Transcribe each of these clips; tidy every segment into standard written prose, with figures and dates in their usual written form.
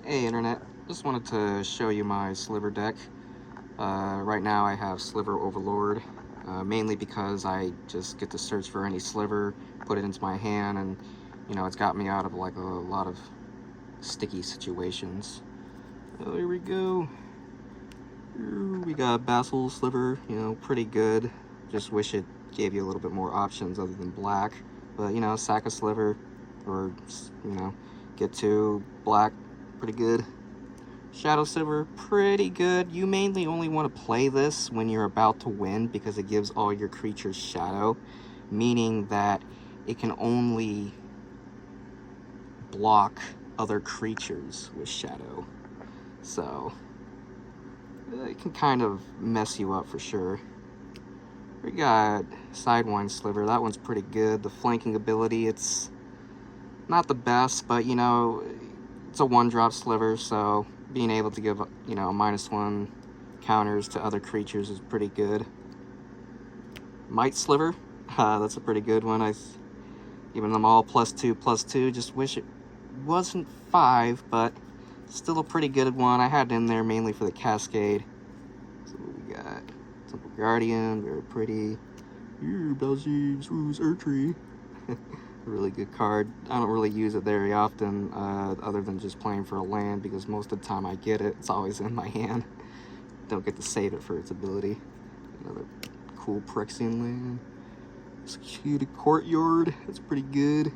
Hey internet, just wanted to show you my sliver deck. Right now I have Sliver Overlord, mainly because I just get to search for any sliver, put it into my hand, and it's got me out of like a lot of sticky situations. Oh, here we go. Here we got Basil Sliver, pretty good. Just wish it gave you a little bit more options other than black. But sack a sliver, or get to black, pretty good. Shadow Sliver, pretty good. You mainly only want to play this when you're about to win because it gives all your creatures shadow, meaning that it can only block other creatures with shadow. So it can kind of mess you up for sure. We got Sidewind Sliver. That one's pretty good. The flanking ability, it's not the best, but it's a one-drop sliver, so being able to give -1 counters to other creatures is pretty good. Might Sliver, that's a pretty good one. I've given them all +2/+2. Just wish it wasn't 5, but still a pretty good one. I had it in there mainly for the cascade. So we got Temple Guardian, very pretty. Belgium's Urtree. Really good card. I don't really use it very often, other than just playing for a land, because most of the time I get it, it's always in my hand. Don't get to save it for its ability. Another cool Phyrexian land. Executed Courtyard, that's pretty good.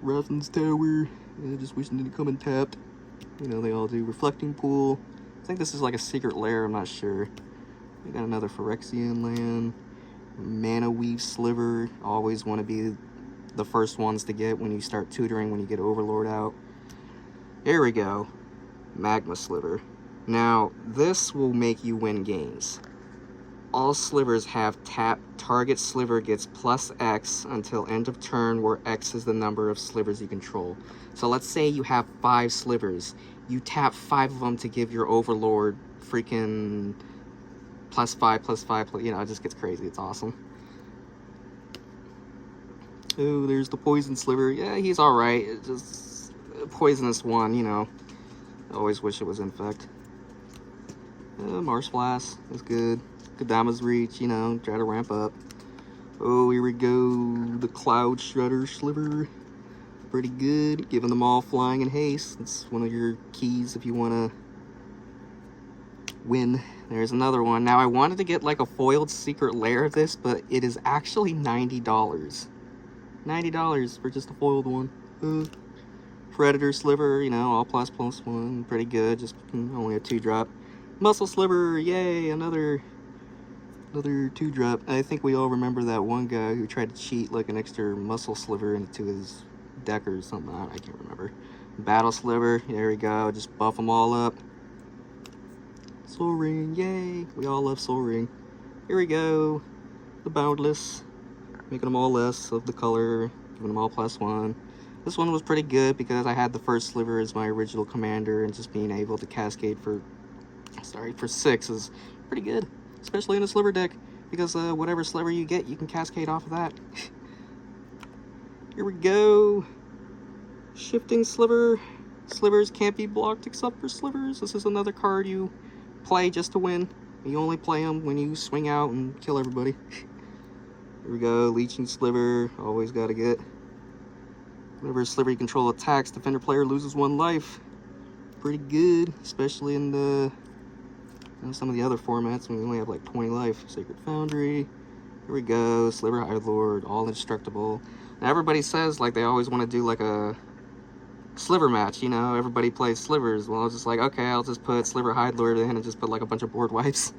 Raffin's Tower, just wishing it didn't come untapped. They all do. Reflecting Pool. I think this is like a secret lair, I'm not sure. We got another Phyrexian land. Mana Weave Sliver, always want to be the first ones to get when you start tutoring, when you get Overlord out. Here we go. Magma Sliver. Now, this will make you win games. All slivers have tap. Target sliver gets +X until end of turn, where X is the number of slivers you control. So let's say you have 5 slivers. You tap 5 of them to give your Overlord freaking +5/+5. It just gets crazy. It's awesome. Oh, there's the Poison Sliver. Yeah, he's alright. It's just a poisonous one, I always wish it was Infect. Mars Blast is good. Kodama's Reach, try to ramp up. Oh, here we go. The Cloud Shredder Sliver. Pretty good. Giving them all flying and haste. It's one of your keys if you want to win. There's another one. Now, I wanted to get like a foiled secret lair of this, but it is actually $90. $90 for just a foiled one. Predator Sliver, all ++1, pretty good. Just only a 2-drop. Muscle Sliver, yay! Another 2-drop. I think we all remember that one guy who tried to cheat like an extra Muscle Sliver into his deck or something. I can't remember. Battle Sliver, there we go. Just buff them all up. Soul Ring, yay! We all love Soul Ring. Here we go. The Boundless. Making them all less of the color, giving them all +1. This one was pretty good because I had the first sliver as my original commander, and just being able to cascade for 6 is pretty good, especially in a sliver deck, because whatever sliver you get, you can cascade off of that. Here we go. Shifting Sliver. Slivers can't be blocked except for slivers. This is another card you play just to win. You only play them when you swing out and kill everybody. Here we go, Leeching Sliver, always gotta get. Whenever a sliver you control attacks, defender player loses 1 life. Pretty good, especially in the some of the other formats when we only have like 20 life. Sacred Foundry. Here we go, Sliver High Lord, all indestructible. Now everybody says like they always want to do like a sliver match, everybody plays slivers. Well, I was just like, okay, I'll just put Sliver High Lord in and just put like a bunch of board wipes.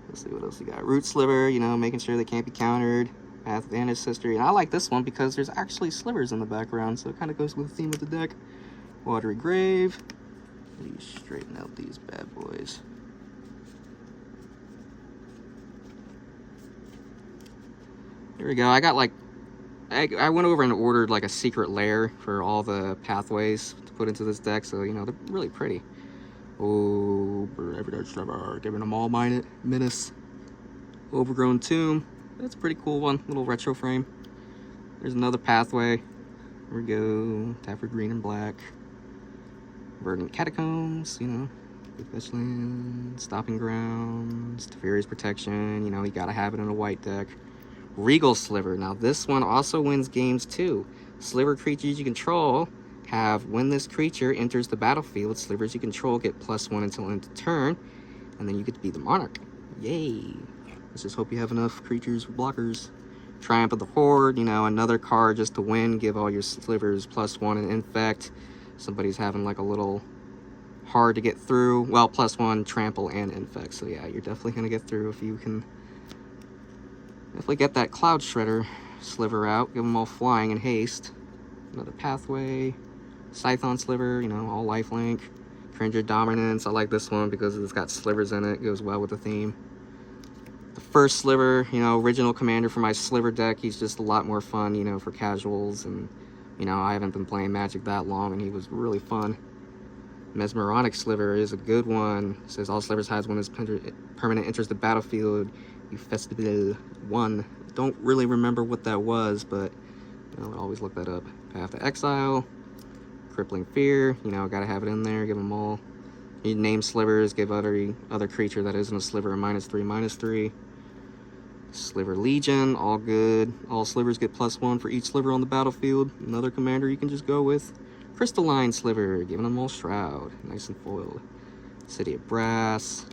Let's see what else we got. Root Sliver, making sure they can't be countered. Path of Ancestry. And I like this one because there's actually slivers in the background, so it kind of goes with the theme of the deck. Watery Grave. Let me straighten out these bad boys. There we go. I got like... I went over and ordered like a secret lair for all the pathways to put into this deck, so, they're really pretty. Oh, giving them all Menace. Overgrown Tomb. That's a pretty cool one. Little retro frame. There's another pathway. Here we go. Tap for green and black. Verdant Catacombs, you know. Fetchland, Stopping Grounds, Teferi's Protection, you know, you gotta have it in a white deck. Regal Sliver. Now this one also wins games too. Sliver creatures you control have, when this creature enters the battlefield, slivers you control get +1 until end of turn, and then you get to be the monarch. Yay. Let's just hope you have enough creatures for blockers. Triumph of the Horde, you know, another card just to win, give all your slivers +1 and infect. Somebody's having like a little hard to get through. Well, +1, trample, and infect. So yeah, you're definitely gonna get through if you can definitely get that Cloud Shredder sliver out. Give them all flying and haste. Another pathway. Scython Sliver, you know, all lifelink. Cringer Dominance. I like this one because it's got slivers in it. Goes well with the theme. The first sliver, you know, original commander for my sliver deck. He's just a lot more fun, you know, for casuals. And, you know, I haven't been playing Magic that long, and he was really fun. Mesmeronic Sliver is a good one. It says all slivers has when this permanent enters the battlefield. You festival 1. Don't really remember what that was, but you know, I'll always look that up. Path to Exile. Crippling Fear. You know, gotta have it in there. Give them all. You name slivers. Give every other creature that isn't a sliver a -3/-3. Sliver Legion. All good. All slivers get +1 for each sliver on the battlefield. Another commander you can just go with. Crystalline Sliver, giving them all Shroud, nice and foiled. City of Brass,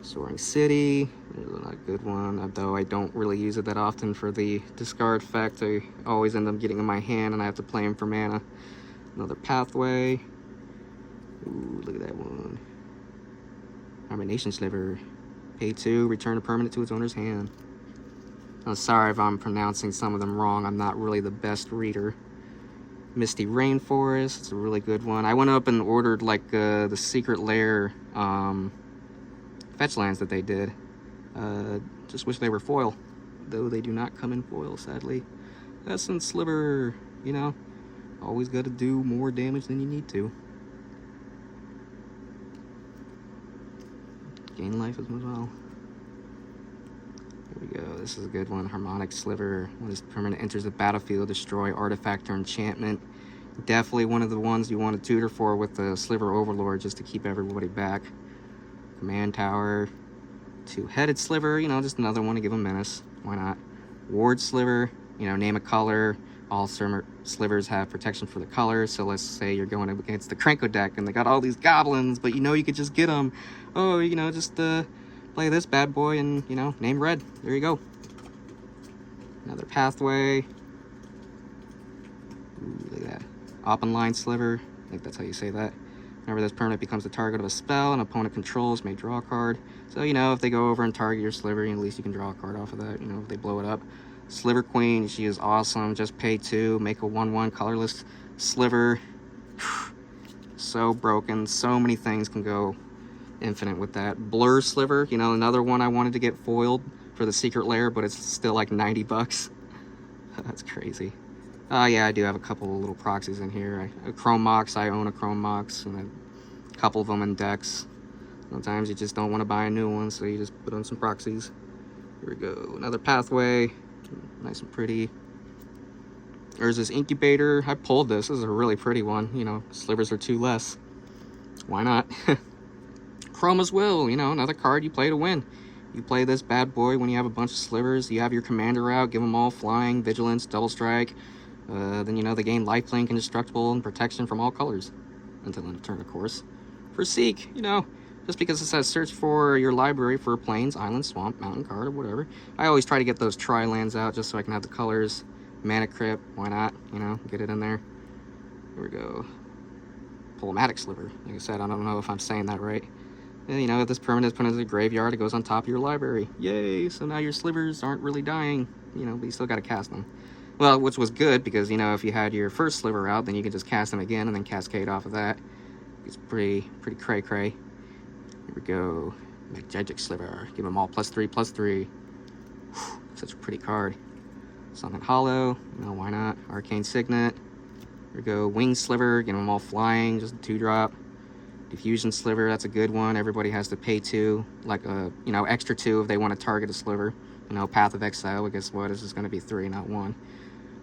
Soaring City, a good one, though I don't really use it that often for the discard effect. I always end up getting in my hand and I have to play him for mana. Another Pathway. Ooh, look at that one. Domination Sliver, pay 2, return a permanent to its owner's hand. I'm sorry if I'm pronouncing some of them wrong, I'm not really the best reader. Misty Rainforest, it's a really good one. I went up and ordered like the Secret Lair fetch lands that they did. Just wish they were foil, though they do not come in foil, sadly. Essence Sliver, you know, always got to do more damage than you need to. Gain life as well. Here we go. This is a good one. Harmonic Sliver. When this permanent enters the battlefield, destroy artifact or enchantment. Definitely one of the ones you want to tutor for with the Sliver Overlord, just to keep everybody back. Command Tower. Two-headed Sliver. You know, just another one to give them menace. Why not? Ward Sliver. You know, name a color. All slivers have protection for the color. So let's say you're going up against the Krenko deck and they got all these goblins, but you know you could just get them. Oh, you know, just play this bad boy and, you know, name red. There you go. Another Pathway. Ooh, look at that. Oppenline Sliver. I think that's how you say that. Whenever this permanent becomes the target of a spell an opponent controls, may draw a card. So, you know, if they go over and target your Sliver, at least you can draw a card off of that, you know, if they blow it up. Sliver Queen, she is awesome. Just pay 2, make a 1/1 colorless Sliver. So broken. So many things can go infinite with that. Blur Sliver, you know, another one I wanted to get foiled for the Secret Lair, but it's still like 90 bucks. That's crazy. Yeah, I do have a couple of little proxies in here. Chrome Mox, I own a Chrome Mox, and a couple of them in decks. Sometimes you just don't want to buy a new one, so you just put on some proxies. Here we go. Another Pathway. Nice and pretty. There's this Incubator. I pulled this. This is a really pretty one. You know, slivers are 2 less. Why not? Chroma's Will, you know, another card you play to win. You play this bad boy when you have a bunch of slivers. You have your commander out, give them all flying, vigilance, double strike. Then, you know, they gain lifelink, indestructible, and protection from all colors. Until end of turn, of course. For Seek, you know, just because it says search for your library for plains, island, swamp, mountain card, or whatever. I always try to get those tri-lands out just so I can have the colors. Mana Crypt, why not? You know, get it in there. Here we go. Problematic Sliver. Like I said, I don't know if I'm saying that right. And, you know, if this permanent is put into the graveyard, it goes on top of your library. Yay! So now your slivers aren't really dying, you know, but you still gotta cast them. Well, which was good, because, you know, if you had your first sliver out, then you can just cast them again and then cascade off of that. It's pretty cray-cray. Here we go. Magic Sliver. Give them all +3/+3. Such a pretty card. Summon Hollow. No, why not? Arcane Signet. Here we go. Wing Sliver. Give them all flying. Just a 2-drop. Diffusion Sliver. That's a good one. Everybody has to pay 2. Like a, you know, extra 2 if they want to target a sliver. You know, Path of Exile. But guess what? This is going to be 3, not 1.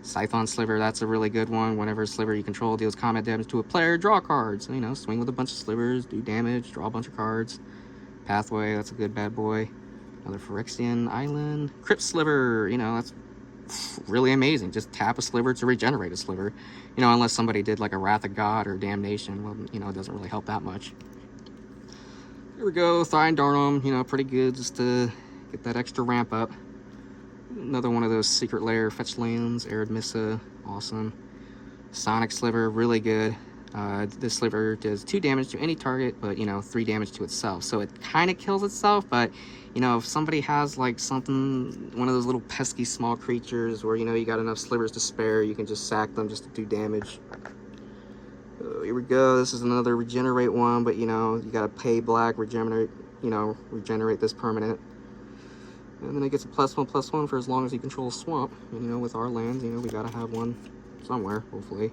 Scython Sliver, that's a really good one. Whenever a sliver you control deals combat damage to a player, draw cards. You know, swing with a bunch of slivers, do damage, draw a bunch of cards. Pathway, that's a good bad boy. Another Phyrexian Island. Crypt Sliver, you know, that's really amazing. Just tap a sliver to regenerate a sliver. You know, unless somebody did like a Wrath of God or Damnation, well, you know, it doesn't really help that much. Here we go, Thine Darnum, you know, pretty good just to get that extra ramp up. Another one of those secret lair fetch lands. Arid Missa, awesome. Sonic Sliver, really good. This sliver does 2 damage to any target, but, you know, 3 damage to itself. So it kind of kills itself, but, you know, if somebody has, like, something, one of those little pesky small creatures where, you know, you got enough slivers to spare, you can just sack them just to do damage. Here we go. This is another regenerate one, but, you know, you got to pay black, regenerate, you know, regenerate this permanent. And then it gets a +1/+1 for as long as you control a swamp. And, you know, with our lands, you know, we got to have one somewhere, hopefully.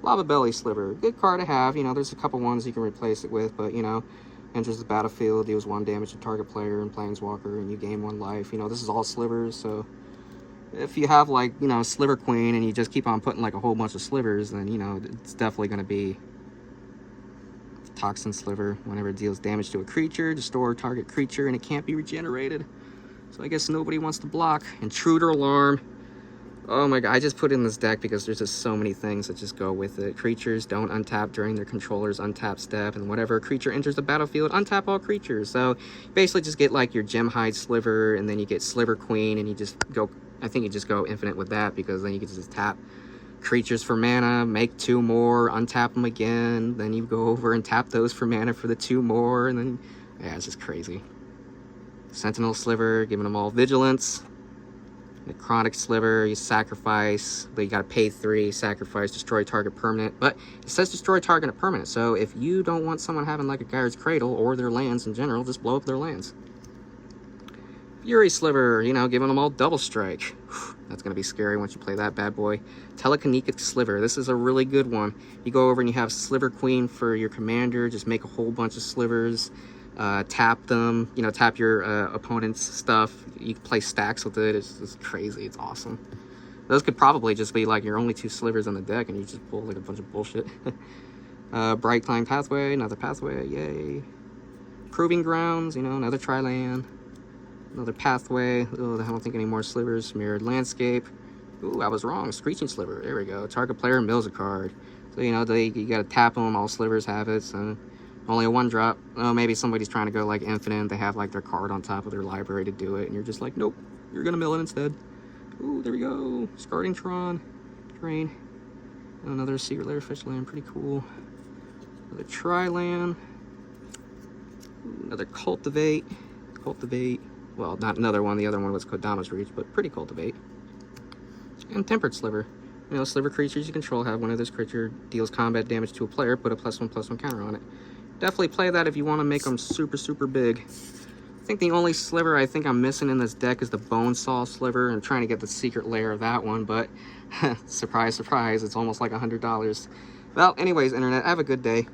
Lava Belly Sliver, good card to have. You know, there's a couple ones you can replace it with, but, you know, enters the battlefield, deals 1 damage to target player and Planeswalker, and you gain 1 life. You know, this is all slivers, so if you have, like, you know, Sliver Queen and you just keep on putting, like, a whole bunch of slivers, then, you know, it's definitely going to be Toxin Sliver. Whenever it deals damage to a creature, destroy target creature, and it can't be regenerated. So I guess nobody wants to block. Intruder Alarm. Oh my god, I just put in this deck because there's just so many things that just go with it. Creatures don't untap during their controller's untap step, and whenever a creature enters the battlefield, untap all creatures. So you basically just get like your Gemhide Sliver, and then you get Sliver Queen, and you just go, I think you just go infinite with that, because then you can just tap creatures for mana, make 2 more, untap them again, then you go over and tap those for mana for the 2 more, and then, yeah, it's just crazy. Sentinel Sliver, giving them all vigilance. Necrotic Sliver, you sacrifice, but you gotta pay 3, sacrifice, destroy target permanent. But it says destroy target permanent, so if you don't want someone having like a Gyre's Cradle or their lands in general, just blow up their lands. Fury Sliver, you know, giving them all double strike. That's gonna be scary once you play that bad boy. Telekinetic Sliver, this is a really good one. You go over and you have Sliver Queen for your commander, just make a whole bunch of slivers. Tap them, you know, tap your opponent's stuff. You can play stacks with it. It's crazy. It's awesome. Those could probably just be like your only 2 slivers on the deck, and you just pull like a bunch of bullshit. Bright Climb Pathway, another pathway, yay. Proving Grounds, you know, another tri-land. Another pathway. Oh, I don't think any more slivers. Mirrored Landscape. Ooh, I was wrong. Screeching Sliver. There we go. Target player mills a card. So, you know, you gotta tap them. All slivers have it. So only a 1-drop. Oh, maybe somebody's trying to go like infinite. They have like their card on top of their library to do it, and you're just like, nope, you're gonna mill it instead. Ooh, there we go. Discarding Tron. Drain. Another Secret Lair Fish Land. Pretty cool. Another Tri-Land. Another Cultivate. Cultivate. Well, not another one. The other one was Kodama's Reach, but pretty Cultivate. And Tempered Sliver. You know, sliver creatures you control have one of this creature deals combat damage to a player, put a +1/+1 counter on it. Definitely play that if you want to make them super, super big. I think the only sliver I think I'm missing in this deck is the Bonesaw Sliver. I'm trying to get the secret lair of that one, but surprise, surprise, it's almost like $100. Well, anyways, Internet, have a good day.